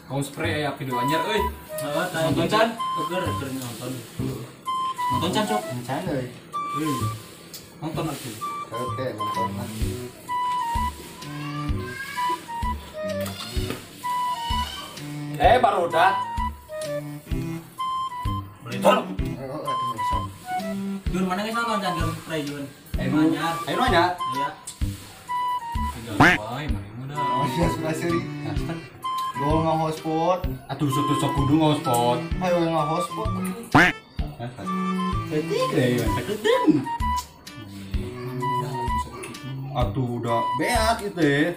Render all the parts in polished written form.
Kau spray ya video anyar euy. Heeh, Nonton Chan? Keur nonton. Nonton Chan sok. Chan euy. Nonton atuh. Oke, nonton lagi. Baru udah. Boleh tol. Oh, aduh, sok. Jun mana geus nonton Chan keur spray Jun. Anyar. Ayo nanya. Iya. Wah, mana muda. Oh, iya sudah seri. Gol nge-hotspot. Atuh sok kudu hotspot. Ayo nge-hotspot. Jadi kayak geden. Atuh udah beak itu ya.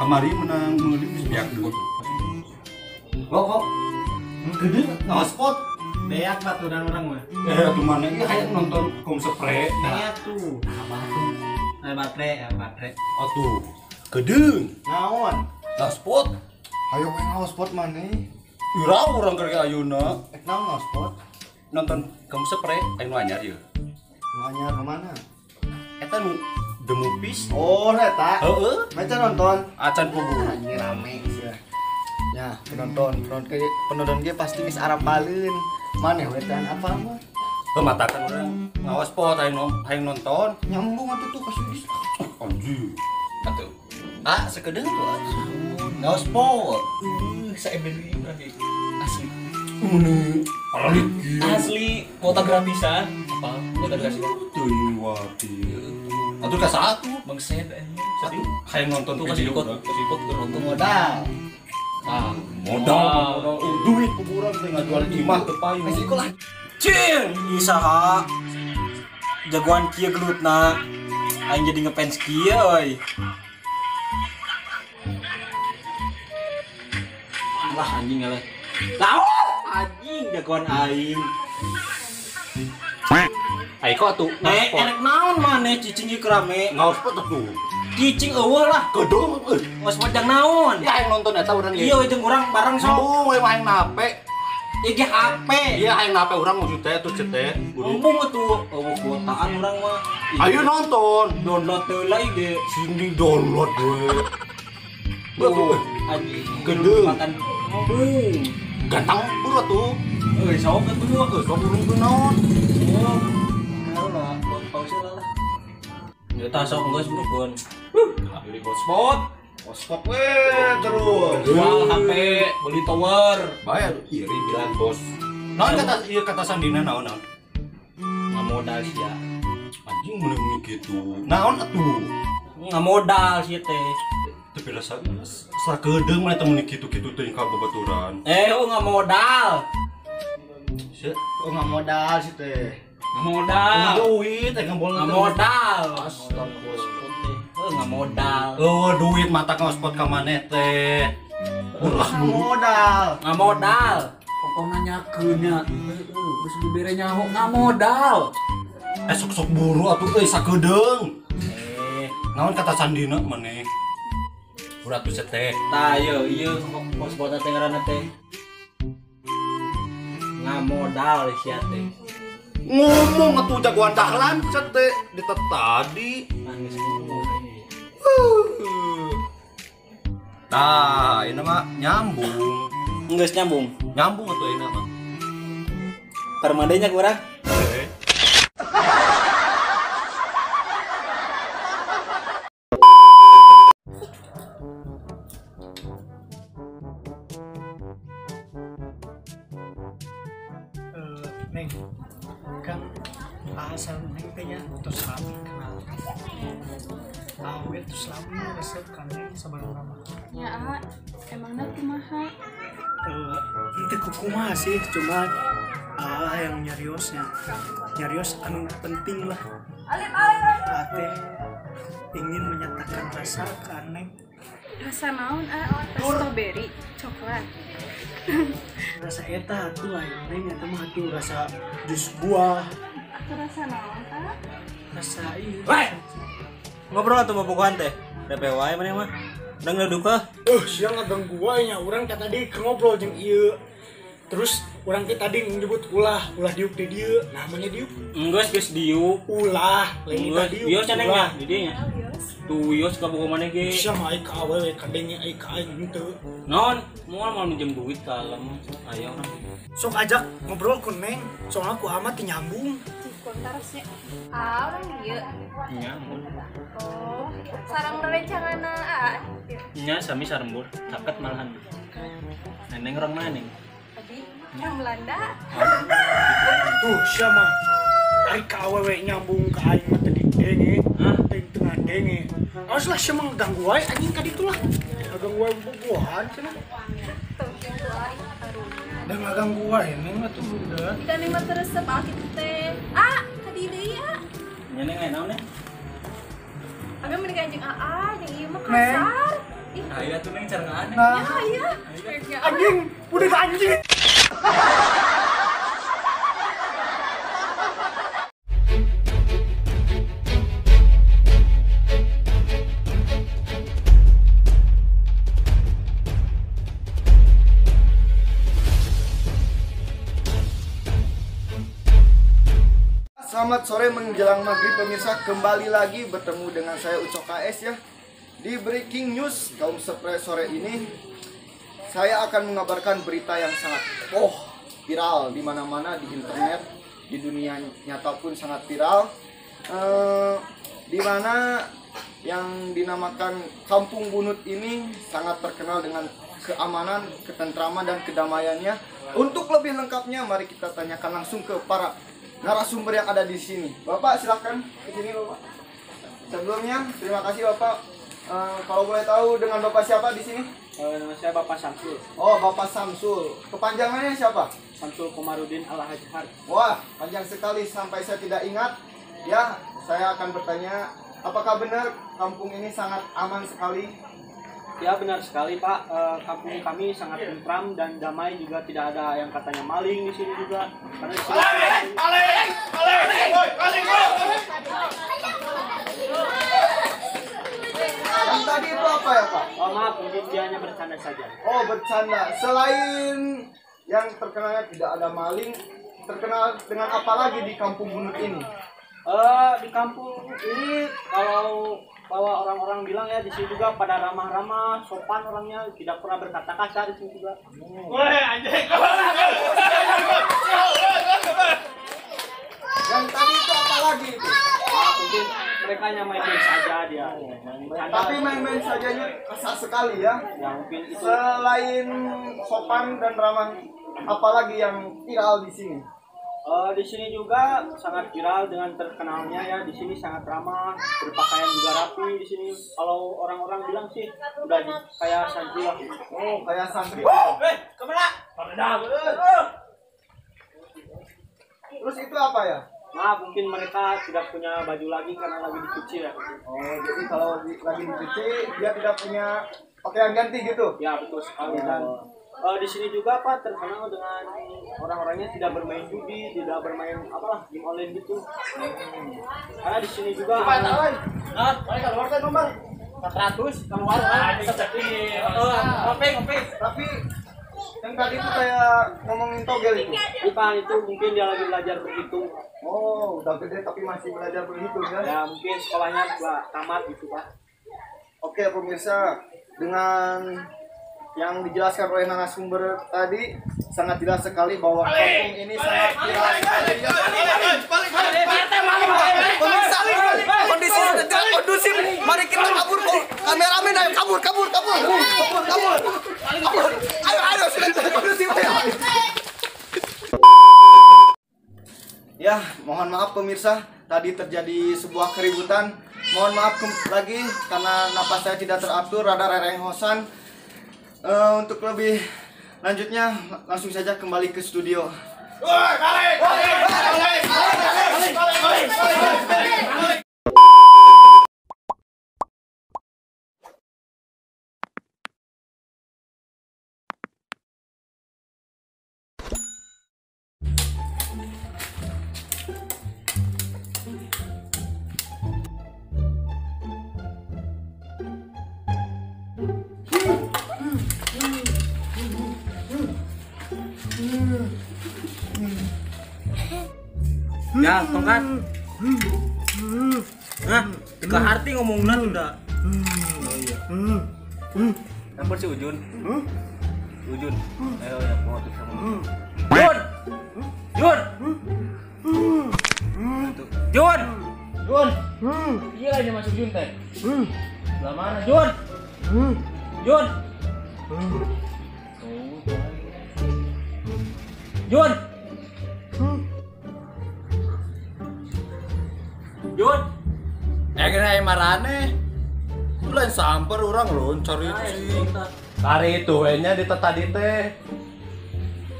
Kamari menang mengedik bisa beak dulu. Kok gede nge-hotspot. Beak baturan orang mah. Atuh mana ini kayak nonton kom spray. Beak tuh. Apa tuh? Baterai. Atuh gede. Naon? Hotspot. Ayo main nge-hotspot mana? Ira orang kerja ayuna Naon nge-hotspot? nonton kamu spray ayo anyar ya. Anyar kemana? Eta nu The Movies. Oh, eta. Heeh. Baca nonton. Acan pugu. Anjir rame sih. Ya, penonton ge pasti geus arapaleun. Maneh wetan apa mah? Matakan orang ngawas spot ayo nonton. Nyambung atuh tuh ka Sudis. Anjir. Atuh. Sekedeng tuh ngawas spot. Saya beli lagi. Asli. Asli kuota gratisan. Apa? Kuota gratisan. Tuh wati. Atuh ka satu. Bang Sed Satu. Hayang nonton tuh kasih ikut nonton Modal. Modal duit kuburan teh ngajual imah teu payung. Kasih ikut lah. Cing, isaha jagoan kieu gelutna. Aing jadi ngefans kieu euy. Lah anjing eleh. Anjing jagoan aing. Ayo kok atuh Enek naon maneh cicing ieu rame. ngawas spot atuh. Cicing eueuh lah. Gedung Mas padang naon? ya hayang nonton eta urang Iya jeung urang bareng sok. Sambung we hayang nape. Ieu ge HP. Iya hayang nape urang maksudnya tuh cete. Ngomong atuh kuotaan urang mah. Ayo nonton. Download teh lah ide. Sini download gue. Anjing Gendeng. makan. Gantang buru tuh. Euy sok atuh. Sok urung teu naon. Oh. Kalau lah, pause lah. Ya ta sok geus bukeun. Beli hotspot. Hotspot we terus. Jual HP, beli tower. Bayar iri bilang bos. Naon kata sandina naon? Nggak modal sih ya. Anjing mulai gitu. Naon atuh? Nggak modal sih teh. Tapi rasa sakedeung mah eta mun kitu-kitu teh ka babaturan. Nggak modal. Oh nggak modal sih teh. Nggak modal. Duit Nggak modal. Nggak modal. Oh, duit mata ka spot ka maneh teh. Ulah Nggak modal. Nggak modal. Pokoknya nyakeun nya. Geus dibere nyaho nggak modal. Sok-sok buru atuh euy sakedeung. Naon kata sandina maneh? Udah tuh teh. Tah ieu kos bota teh ngaranna teh. Ngamodal sia teh. Ngomong atuh jagoan dahlan teh di tadi. Nangis ngomong. Nah, ini mah nyambung. Geus nyambung. Nyambung atuh ini mah. Permadenya kurang. Neng, kan asal neng tanya terus lami kenal. Awet terus lami resep kan neng sebenarnya. Ya, emangnya kumaha? Itu kumaha sih, cuma yang nyariosnya. Nyarios anu penting lah. Ate ingin menyatakan rasa kan neng. Rasa naon strawberry, coklat. Rasa eta tuh neng eta mah tuh rasa jus buah. Aku rasa naon Rasa iya. Weh. Ngobrol atuh bobogohan teh. DP wae maneh mah. Udah ngeleduk ah. Siang ngaganggu wae nya urang teh tadi keur ngobrol jeung ieu. Terus urang teh tadi nyebut ulah diuk di dieu. Namanya diuk. Geus diuk. Ulah, lain Geus diuk. diuk cenah nya di dieu nya. Tuh yos ka bogo maneh ge. Sia mah ai ka awewe kadenge ai ka aing henteu. Naon? Moal mau minjem duit kalem. Aya urang. Sok ajak ngobrol ku Neng, soalnya ku amat teu nyambung. Kontarasnya. Orang ieu. Nyambung. Oh, sareng rencana Nya sami sarembur, caket malahan. Neneng orang mana nih? tadi yang Belanda. Tuh sia mah ai ka awewe nyambung ka aing mah teu denge. Hah? Aing teu ngadenge. Awas lah sia mah ganggu wae anjing ka ditu lah. Ngaganggu wae bobogohan cenah. Tuh, itu aing karunya. Da ngaganggu wae Neng mah tuh udah. Jika nih mah teresep kitu teh. Tadi deui ya. Nya neng aya naon nih? Abi mending anjing jeung ieu mah kasar. Ih, Aya tuh neng cara aneh. ya ya. Anjing, udah ke anjing. Selamat sore menjelang maghrib pemirsa, kembali lagi bertemu dengan saya Ucok KS ya. Di Breaking News kaum surprise sore ini saya akan mengabarkan berita yang sangat viral di mana-mana di internet, di dunia nyata pun sangat viral. Di mana yang dinamakan Kampung Bunut ini sangat terkenal dengan keamanan, ketentraman dan kedamaiannya. Untuk lebih lengkapnya mari kita tanyakan langsung ke para narasumber yang ada di sini. Bapak silahkan ke sini Bapak. Sebelumnya terima kasih Bapak. Kalau boleh tahu dengan Bapak siapa di sini? Nama saya Bapak Samsul. Oh, Bapak Samsul. Kepanjangannya siapa? Samsul Komarudin Al-Hajhar. Wah, panjang sekali sampai saya tidak ingat. Ya, saya akan bertanya, apakah benar kampung ini sangat aman sekali? Ya benar sekali Pak, kampung kami sangat tentram dan damai, juga tidak ada yang katanya maling di sini juga. Karena di sini Yang tadi itu apa ya Pak? oh, maaf, mungkin dia hanya bercanda saja. Oh, bercanda. Selain yang terkenalnya tidak ada maling, terkenal dengan apa lagi di Kampung Bunut ini? Di kampung ini kalau orang-orang bilang ya, di sini juga pada ramah-ramah, sopan orangnya, tidak pernah berkata kasar di sini juga. Yang tadi itu apa lagi itu? Nah, mungkin mereka hanya main-main saja dia. Bercanda. Tapi main-main sajanya kasar sekali ya. Ya mungkin itu. Selain sopan dan ramah, apalagi yang viral di sini? Di sini juga sangat viral dengan terkenalnya ya, di sini sangat ramah, berpakaian juga rapi di sini. Kalau orang-orang bilang sih udah kayak santri lah. Oh, kayak santri. Kemana? Terus itu apa ya? Nah, mungkin mereka tidak punya baju lagi karena lagi dicuci ya. Oh, jadi kalau lagi dicuci dia tidak punya pakaian ganti gitu. Ya betul sekali. Dan di sini juga Pak terkenal dengan orang-orangnya tidak bermain judi, tidak bermain apalah game online gitu. Karena di sini juga keluar kan nomor 400 keluar ngopi. Tapi yang tadi itu kayak ngomongin togel itu. Bukan, itu mungkin dia lagi belajar berhitung. Oh, udah gede tapi masih belajar berhitung ya? Ya mungkin sekolahnya juga tamat gitu Pak. Oke pemirsa, dengan yang dijelaskan oleh narasumber tadi sangat jelas sekali bahwa kampung ini sangat viral sekali. Pemirsa, kondisi tidak kondusif. Mari kita kabur kok. Kameramen ayo kabur. Ayo sudah tidak kondusif. Ya, mohon maaf pemirsa, tadi terjadi sebuah keributan. Mohon maaf lagi karena napas saya tidak teratur, rada rerenghosan. Untuk lebih lanjutnya langsung saja kembali ke studio. Ya, tongkat. Nah, tiga arti ngomongnya udah. Oh iya. Nomor si Ujun. Ujun. Ayo ya, mau tuh sama. Jun. Iya aja masuk Jun teh. Sebelah mana Jun? Jun. Kira marane. Lain samper orang loncar itu sih. Kari itu nya di tadi teh.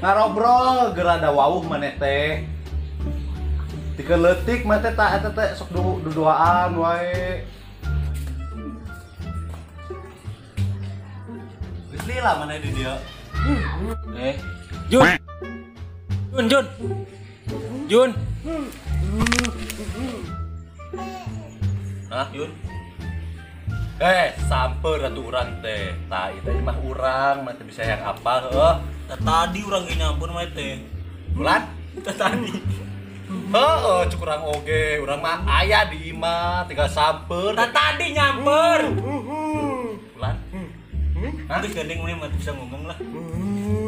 Ngarobrol gerada wawuh maneh teh. Dikeletik mah teh tak eta teh sok duduaan wae. Geus lila maneh di dia. Jun. Hah, Jun? Samper atuh urang teh. Tah ieu mah urang mah teh bisa yang apa heuh. Tadi urang ge nyampur mah teh. Bulan? Tadi. Heeh, cukurang oge, urang mah aya di imah tinggal samper. Tadi nyamper. Bulan? Hah? Geus gandeng mah bisa ngomong lah.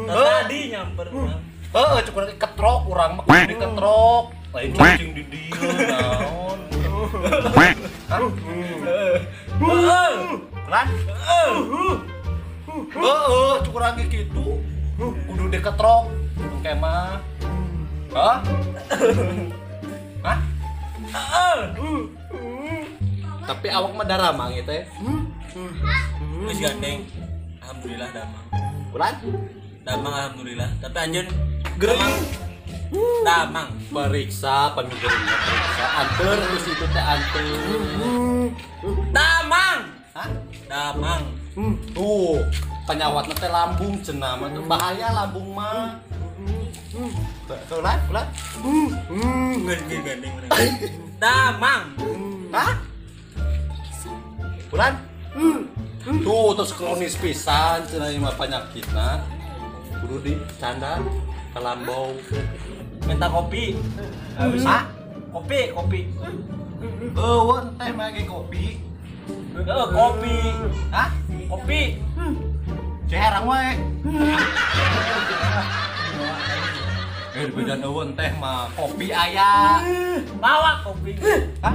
Tadi nyamper urang. Heeh, cukurang ketrok urang mah kudu diketrok. Lain cacing di dieu naon. Hah? Bulan? Cukurang ge kitu. Kudu diketrok. Engke mah. Hah? Tapi awak mah daramang ieu teh. Geus gandeng. Alhamdulillah damang. Bulan? Damang alhamdulillah. Tapi anjeun Gering. damang. Periksa pamikirannya periksa. Anter terus itu teh anter. Damang. Hah? Damang. Tuh, penyawatna teh lambung cenah mah teh bahaya lambung mah. Bulan? Geus gandeng urang. Damang. Hah? Bulan? Tuh, terus kronis pisan cenah ieu mah penyakitna. Kudu dicanda ka lambau. Minta kopi. Hah? Kopi. Eueun teh mah ge kopi. Kopi. Hah? Kopi. Ceherang wae. Bedan eueun teh mah kopi aya. Bawa kopi. Hah?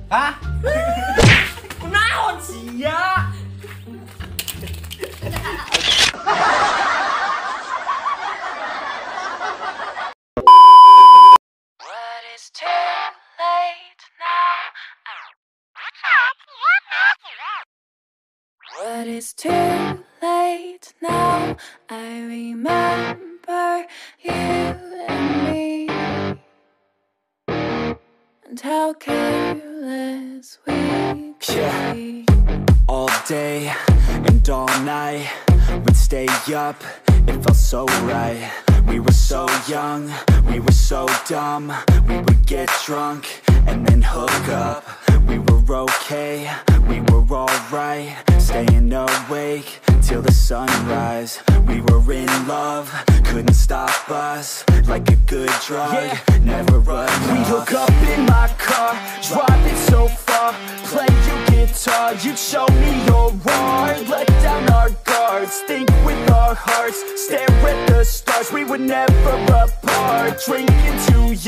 Hah? Kunaon sia? But it's too late now. I remember you and me, and how careless we could be. All day and all night. We'd stay up, it felt so right. We were so young, we were so dumb. We would get drunk and then hook up. We were okay, we were alright. Staying awake till the sunrise. We were in love, couldn't stop us. Like a good drug, never enough. We'd hook up in my car, driving so far. Play your guitar, you'd show me your art. Let down our guards, think with our hearts. Stare at the stars, we were never apart. Drinking too young.